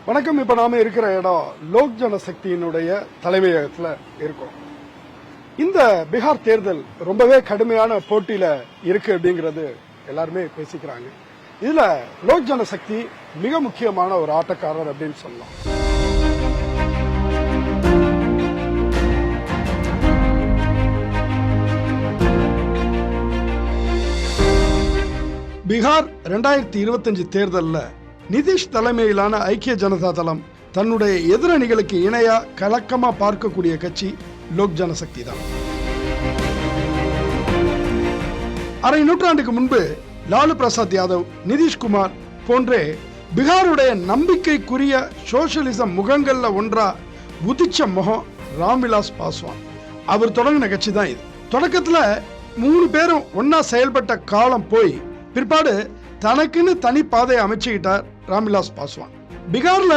வணக்கம். இப்ப நாம இருக்கிற இடம் லோக் ஜனசக்தியினுடைய தலைமையகத்துல இருக்கோம். இந்த பீகார் தேர்தல் ரொம்பவே கடுமையான போட்டியில இருக்கு அப்படிங்கறது எல்லாருமே பேசிக்கிறாங்க. இதுல லோக் ஜனசக்தி மிக முக்கியமான ஒரு ஆட்டக்காரர் அப்படின்னு சொல்லலாம். பீகார் 2025 தேர்தலில் நிதிஷ் தலைமையிலான ஐக்கிய ஜனதா தளம் தன்னுடைய எதிரணிகளுக்கு இணையா கலக்கமா பார்க்கக்கூடிய கட்சி லோக் ஜனசக்தி தான். அரை நூற்றாண்டுக்கு முன்பு லாலு பிரசாத் யாதவ், நிதிஷ்குமார் போன்றே பீகாருடைய நம்பிக்கைக்குரிய சோசியலிசம் முகங்கள்ல ஒன்றா உதிச்ச முகம் ராம்விலாஸ் பாஸ்வான். அவர் தொடங்கின கட்சி தான் இது. தொடக்கத்துல 3 பேரும் ஒன்னா செயல்பட்ட காலம் போய் பிற்பாடு தனக்குன்னு தனி பாதையை அமைச்சுக்கிட்டார் ராம்விலாஸ் பாஸ்வான். பீகார்ல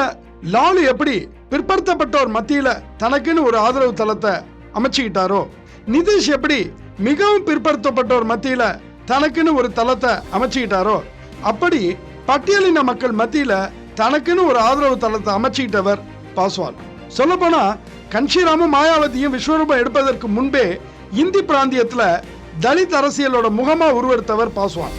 லாலு எப்படி பிற்படுத்தப்பட்டோர் மத்தியில தனக்குன்னு ஒரு ஆதரவு தளத்தை அமைச்சுக்கிட்டாரோ, நிதிஷ் எப்படி மிகவும் பிற்படுத்தப்பட்டோர் மத்தியில தனக்குன்னு ஒரு தளத்தை அமைச்சுக்கிட்டாரோ, அப்படி பட்டியலின மக்கள் மத்தியில தனக்குன்னு ஒரு ஆதரவு தளத்தை அமைச்சுக்கிட்டவர் பாஸ்வான். சொல்ல போனா கன்ஷிராமும் மாயாவதியும் விஸ்வரூபம் எடுப்பதற்கு முன்பே இந்தி பிராந்தியத்துல தலித் அரசியலோட முகமா உருவெடுத்தவர் பாஸ்வான்.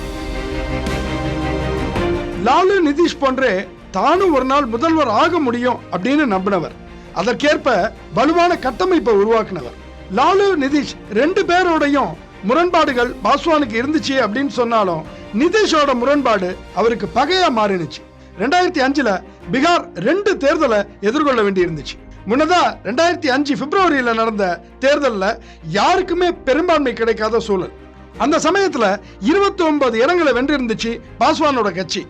லாலு, நிதிஷ் போன்றே தானும் ஒரு நாள் முதல்வர் ஆக முடியும் அப்படின்னு நம்பினவர். அதற்கேற்ப வலுவான கட்டமைப்பை உருவாக்கினவர். லாலு, நிதிஷ் 2 பேரோடையும் முரண்பாடுகள் பாஸ்வானுக்கு இருந்துச்சு அப்படின்னு சொன்னாலும் நிதிஷோட முரண்பாடு அவருக்கு பகையா மாறினுச்சு. 2005 பீகார் 2 தேர்தலை எதிர்கொள்ள வேண்டி இருந்துச்சு. முன்னதா 2005 பிப்ரவரியில நடந்த தேர்தலில் யாருக்குமே பெரும்பான்மை கிடைக்காத சூழல். அந்த சமயத்துல 29 இடங்களை வென்றிருந்துச்சு பாஸ்வானோட கட்சி.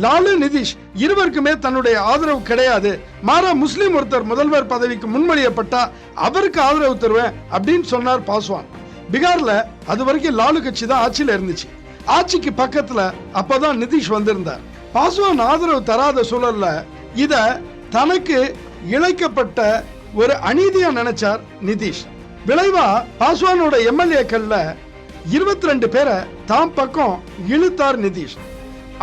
லாலு, நிதிஷ் இருவருக்குமே தன்னுடைய ஆதரவு கிடையாது, மாறா முஸ்லிம் ஒருத்தர் முதல்வர் பதவிக்கு முன்மொழியப்பட்டா அவருக்கு ஆதரவு தருவேன் அப்படின்னு சொன்னார் பாஸ்வான். பீகார்ல அது வரைக்கும் லாலு கட்சி தான் ஆட்சியில இருந்துச்சு. ஆட்சிக்கு பக்கத்துல அப்பதான் நிதிஷ் வந்திருந்தார். பாஸ்வான் ஆதரவு தராத சூழல்ல இத தனக்கு இழைக்கப்பட்ட ஒரு அநீதியா நினைச்சார் நிதிஷ். விளைவா பாஸ்வானோட எம்எல்ஏக்கள்ல 22 பேரை தாம் பக்கம் இழுத்தார் நிதிஷ்.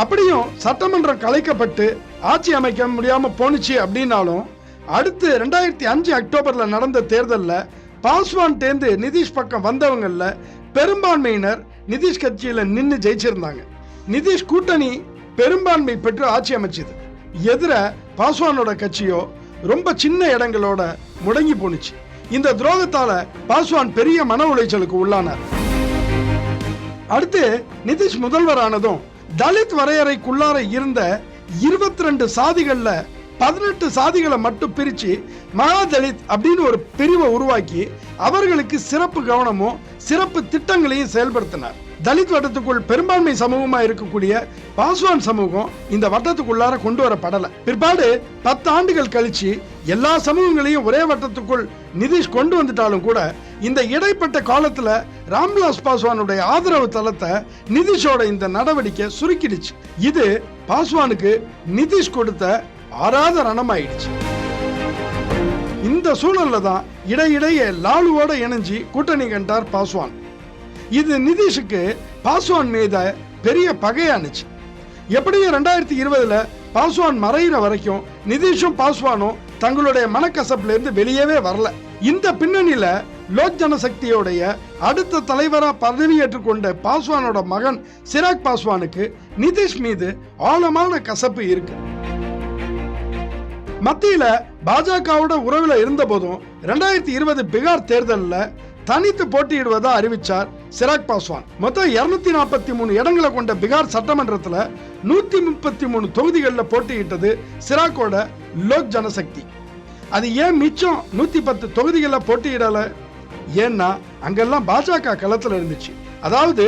அப்படியும் சட்டமன்றம் கலைக்கப்பட்டு ஆட்சி அமைக்க முடியாம போனுச்சு அப்படின்னாலும் அடுத்து 2005 அக்டோபர்ல நடந்த தேர்தலில் பாஸ்வான் தேர்ந்து நிதிஷ் பக்கம் வந்தவங்கல்ல பெரும்பான்மையினர் நிதிஷ் கட்சியில நின்று ஜெயிச்சிருந்தாங்க. நிதிஷ் கூட்டணி பெரும்பான்மை பெற்று ஆட்சி அமைச்சது. எதிர பாஸ்வானோட கட்சியோ ரொம்ப சின்ன இடங்களோட முடங்கி போனுச்சு. இந்த துரோகத்தால பாஸ்வான் பெரிய மன உளைச்சலுக்கு உள்ளானார். அடுத்து நிதிஷ் முதல்வர் ஆனதும் தலித் வரையறைக்குள்ளார இருந்த 22 சாதிகள்ல 18 சாதிகளை மட்டும் பிரிச்சு மகாதலித் அப்படின்னு ஒரு பிரிவை உருவாக்கி அவர்களுக்கு சிறப்பு கவனமும் சிறப்பு திட்டங்களையும் செயல்படுத்தினார். தலித் வட்டத்துக்குள் பெரும்பான்மை சமூகமா இருக்கக்கூடிய பாஸ்வான் சமூகம் இந்த வட்டத்துக்குள்ளார கொண்டு வரப்படல. பிற்பாடு 10 ஆண்டுகள் கழிச்சு எல்லா சமூகங்களையும் ஒரே வட்டத்துக்குள் நிதிஷ் கொண்டு வந்துட்டாலும் கூட இந்த இடைப்பட்ட காலத்துல ராம்விலாஸ் பாஸ்வானுடைய ஆதரவு தளத்தை நிதிஷோட இந்த நடவடிக்கை சுருக்கிடுச்சு. இது பாஸ்வானுக்கு நிதிஷ் கொடுத்த ஆறாத ரணமாயிடுச்சு. இந்த சூழல்ல தான் இடையிடையே லாலுவோட இணைஞ்சு கூட்டணி கண்டார் பாஸ்வான். இது நிதிஷுக்கு பாஸ்வான் மீத பெரிய பகையானுச்சு. எப்படியும் 2020 பாஸ்வான் மறைகிற வரைக்கும் நிதிஷும் பாஸ்வானும் தங்களுடைய மனக்கசப்புல இருந்து வெளியவே வரல. இந்த பின்னணியில லோக் ஜனசக்தியோடைய அடுத்த தலைவரா பதவியேற்றுக் கொண்ட பாஸ்வானோட மகன் சிராக் பாஸ்வானுக்கு நிதிஷ் மீது ஆழமான கசப்பு இருக்கு. மத்தியில பாஜகவோட உறவுல இருந்த போதும் 2020 பீகார் தேர்தலில் தனித்து போட்டியிடுவதா அறிவிச்சார் சிராக் பாஸ்வான். மொத்தம் 243 இடங்களை கொண்ட பீகார் சட்டமன்றத்தில் 133 தொகுதிகளில் போட்டியிட்டது சிராக்கோட லோக் ஜனசக்தி. அது ஏன் மிச்சம் 110 தொகுதிகளில் போட்டியிடல? ஏன்னா அங்கெல்லாம் பாஜக களத்தில் இருந்துச்சு. அதாவது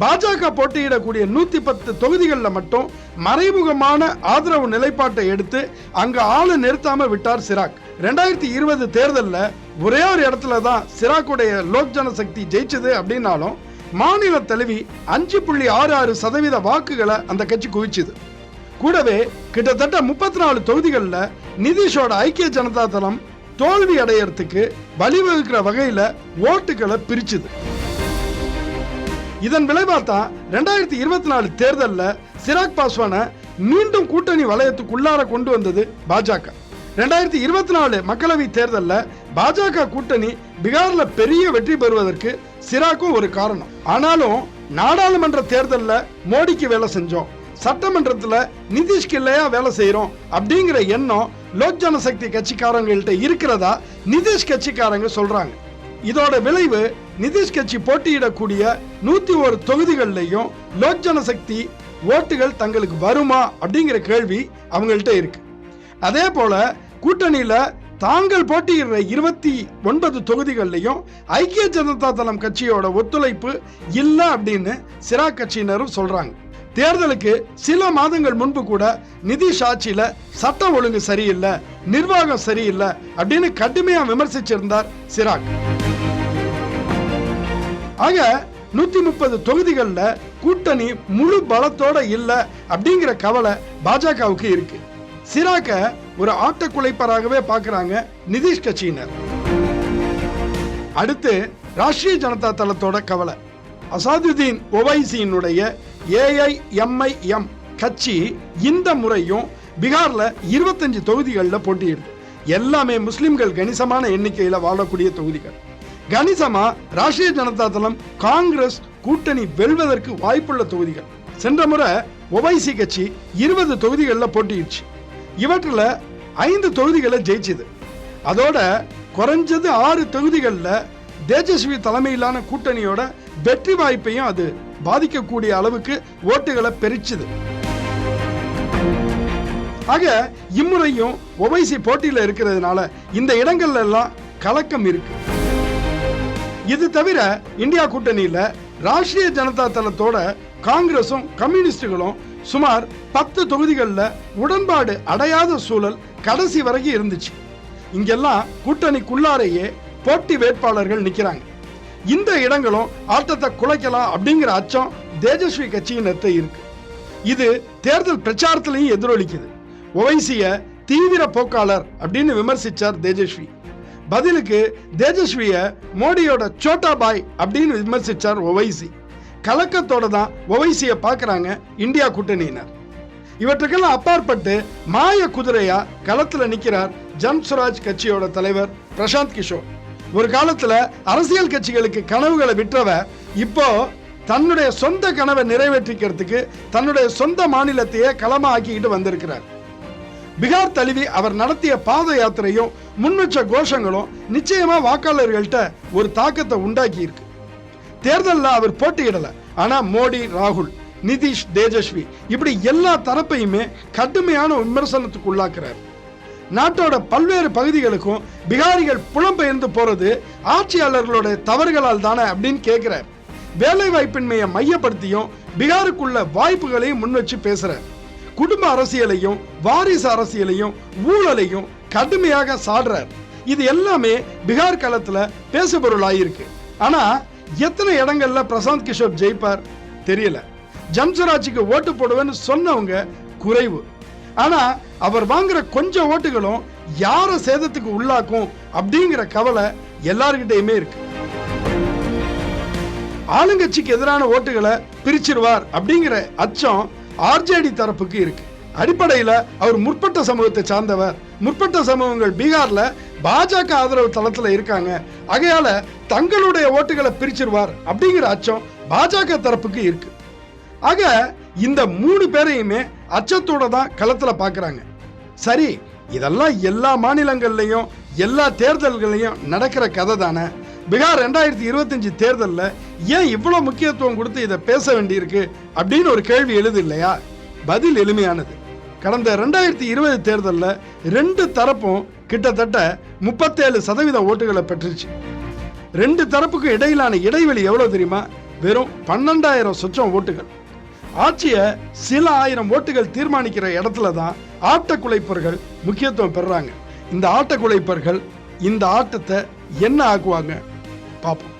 பாஜக போட்டியிடக்கூடிய 110 தொகுதிகளில் மட்டும் மறைமுகமான ஆதரவு நிலைப்பாட்டை எடுத்து அங்க ஆளு நிறுத்தாம விட்டார் சிராக். 2020 தேர்தலில் ஒரே ஒரு இடத்துல தான் சிராக்குடைய லோக் ஜனசக்தி ஜெயிச்சது அப்படின்னாலும் மாநில தலைவி 5.66% வாக்குகளை அந்த கட்சி குவிச்சுது. கூடவே கிட்டத்தட்ட 34 தொகுதிகளில் நிதிஷோட ஐக்கிய ஜனதா தளம் தோல்வி அடையறதுக்கு வழிவகுக்கிற வகையில ஓட்டுகளை பிரிச்சுது. இதன் விளைவாத்தான் 2024 தேர்தலில் சிராக் பாஸ்வானை மீண்டும் கூட்டணி வலயத்துக்குள்ளார கொண்டு வந்தது பாஜக. 2024 மக்களவை தேர்தலில் பாஜக கூட்டணி பீகார்ல பெரிய வெற்றி பெறுவதற்கு சிராக்கும் ஒரு காரணம். ஆனாலும் நாடாளுமன்ற தேர்தலில் மோடிக்கு வேலை செஞ்சோம், சட்டமன்றத்தில் நிதிஷ்க்கு இல்லையா வேலை செய்யறோம் அப்படிங்கிற எண்ணம் லோக் ஜனசக்தி கட்சிக்காரங்கள்ட்ட இருக்கிறதா நிதிஷ் கட்சிக்காரங்க சொல்றாங்க. இதோட விளைவு நிதிஷ் கட்சி போட்டியிடக்கூடிய 101 தொகுதிகளிலையும் லோக் ஜனசக்தி ஓட்டுகள் தங்களுக்கு வருமா அப்படிங்கிற கேள்வி அவங்கள்ட்ட இருக்கு. அதே போல கூட்டணியில தாங்கள் போட்டியிடுற 29 தொகுதிகளிலையும் ஐக்கிய ஜனதா தளம் கட்சியோட ஒத்துழைப்பு இல்ல அப்படின்னு சிராக் கட்சியினரும் சொல்றாங்க. தேர்தலுக்கு சில மாதங்கள் முன்பு கூட நிதிஷ் ஆட்சியில சட்டம் ஒழுங்கு சரியில்லை, நிர்வாகம் சரியில்லை அப்படின்னு கடுமையா விமர்சிச்சிருந்தார் சிராக். ஆக 130 தொகுதிகள்ல கூட்டணி முழு பலத்தோட இல்ல அப்படிங்கிற கவலை பாஜகவுக்கு இருக்கு. சிராக்க ஒரு ஆட்டக்குலைப்பராகவே பார்க்கறாங்க நிதிஷ் கட்சியினர். அடுத்து ராஷ்டிரிய ஜனதா தளத்தோட கவலை. அசாதுதீன் ஒவைசியினுடைய AIMIM கட்சி இந்த முறையும் பீகார்ல 25 தொகுதிகளில் போட்டியிடுது. எல்லாமே முஸ்லிம்கள் கணிசமான எண்ணிக்கையில் வாழக்கூடிய தொகுதிகள். கணிசமா ராஷ்டிரிய ஜனதா தளம் காங்கிரஸ் கூட்டணி வெல்வதற்கு வாய்ப்புள்ள தொகுதிகள். சென்ற முறை ஒவைசி கட்சி 20 தொகுதிகளில் போட்டியிடுச்சு. இவற்றில் 5 தொகுதிகளை ஜெயிச்சது. அதோட குறைஞ்சது 6 தொகுதிகளில் தேஜஸ்வி தலைமையிலான கூட்டணியோட வெற்றி வாய்ப்பையும் அது பாதிக்கக்கூடிய அளவுக்கு ஓட்டுகளை பெருச்சுது. ஆக இம்முறையும் ஒவைசி போட்டியில் இருக்கிறதுனால இந்த இடங்கள்ல எல்லாம் கலக்கம் இருக்கு. இது தவிர இந்தியா கூட்டணியில ராஷ்டிரிய ஜனதா தளத்தோட காங்கிரசும் கம்யூனிஸ்டுகளும் சுமார் 10 தொகுதிகளில் உடன்பாடு அடையாத சூழல் கடைசி வரைக்கும் இருந்துச்சு. இங்கெல்லாம் கூட்டணிக்குள்ளாரையே போட்டி வேட்பாளர்கள் நிக்கிறாங்க. இந்த இடங்களும் ஆட்டத்தை குலைக்கலாம் அப்படிங்கிற அச்சம் தேஜஸ்வி கட்சியினர்கிட்ட இருக்கு. இது தேர்தல் பிரச்சாரத்திலையும் எதிரொலிக்குது. ஒவைசிய தீவிர போக்காளர் அப்படின்னு விமர்சிச்சார் தேஜஸ்வி. பதிலுக்கு தேஜஸ்விய மோடியோட சோட்டா பாய் அப்படின்னு விமர்சிச்சார் ஒவைசி. கலக்கத்தோட தான் ஒவைசிய பார்க்கறாங்க இந்தியா கூட்டணியினர். இவற்றுக்கெல்லாம் அப்பாற்பட்டு மாய குதிரையா களத்துல நிக்கிறார் ஜன்ஸ்வராஜ் கட்சியோட தலைவர் பிரசாந்த் கிஷோர். ஒரு காலத்துல அரசியல் கட்சிகளுக்கு கனவுகளை விற்றவர் இப்போ தன்னுடைய சொந்த கனவை நிறைவேற்றிக்கிறதுக்கு தன்னுடைய சொந்த மாநிலத்தையே களமா ஆக்கிக்கிட்டு வந்திருக்கிறார். பீகார் தழுவி அவர் நடத்திய பாத யாத்திரையும் முன்வச்ச கோஷங்களும் நிச்சயமா வாக்காளர்கள்ட்ட ஒரு தாக்கத்தை உண்டாக்கி இருக்கு. தேர்தலில் அவர் போட்டியிடல, ஆனா மோடி, ராகுல், நிதிஷ், தேஜஸ்வி இப்படி எல்லா தரப்பையுமே கடுமையான விமர்சனத்துக்கு உள்ளாக்குறார். நாட்டோட பல்வேறு பகுதிகளுக்கும் பீகாரிகள் புலம்பெயர்ந்து போறது ஆட்சியாளர்களோட தவறுகளால் தானே அப்படின்னு கேட்கிறார். வேலை வாய்ப்பின்மையை மையப்படுத்தியும் பீகாருக்குள்ள வாய்ப்புகளையும் முன்வச்சு பேசுறார். குடும்ப அரசியலையும் வாரிசு அரசியலையும் ஊழலையும் கடுமையாக சாடுறார். இது எல்லாமே பீகார் களத்துல பேசுபொருளாயிருக்கு. ஆனா எத்தனை இடங்கள்ல பிரசாந்த் கிஷோர் ஜெயிப்பார் தெரியல. ஜன்ஸ்வராஜுக்கு ஓட்டு போடுவேன்னு சொன்னவங்க குறைவு. ஆனா அவர் வாங்குற கொஞ்சம் ஓட்டுகளும் யார சேதத்துக்கு உள்ளாக்கும் அப்படிங்கிற கவலை எல்லார்கிட்டயுமே இருக்கு. ஆளுங்கட்சிக்கு எதிரான ஓட்டுகளை பிரிச்சிருவார் அப்படிங்கிற அச்சம் RJD தரப்புக்கு இருக்கு. அடிப்படையில அவர் முற்பட்ட சமூகத்தை சார்ந்தவர். முற்பட்ட சமூகங்கள் பீகார்ல பாஜக ஆதரவு தளத்துல இருக்காங்க. ஆகையால தங்களுடைய ஓட்டுகளை பிரிச்சிருவார் அப்படிங்கிற அச்சம் பாஜக தரப்புக்கு இருக்கு. ஆக இந்த 3 பேரையுமே அச்சத்தோட தான் களத்துல பாக்குறாங்க. சரி, இதெல்லாம் எல்லா மாநிலங்கள்லயும் எல்லா தேர்தல்களையும் நடக்கிற கதை தானே. பீகார் 2025 தேர்தலில் ஏன் இவ்வளவு முக்கியத்துவம் கொடுத்து இதை பேச வேண்டியிருக்கு அப்படின்னு ஒரு கேள்வி எழுது இல்லையா? பதில் எளிமையானது. கடந்த 2020 தேர்தலில் 2 தரப்பும் கிட்டத்தட்ட 37% ஓட்டுகளை பெற்றுச்சு. 2 தரப்புக்கு இடையிலான இடைவெளி எவ்வளவு தெரியுமா? வெறும் 12,000 சொச்சம் ஓட்டுகள். ஆட்சியை சில ஆயிரம் ஓட்டுகள் தீர்மானிக்கிற இடத்துல தான் ஆட்டக்குலைப்பர்கள் முக்கியத்துவம் பெறுறாங்க. இந்த ஆட்டக்குலைப்பர்கள் இந்த ஆட்டத்தை என்ன ஆக்குவாங்க பார்ப்போம்.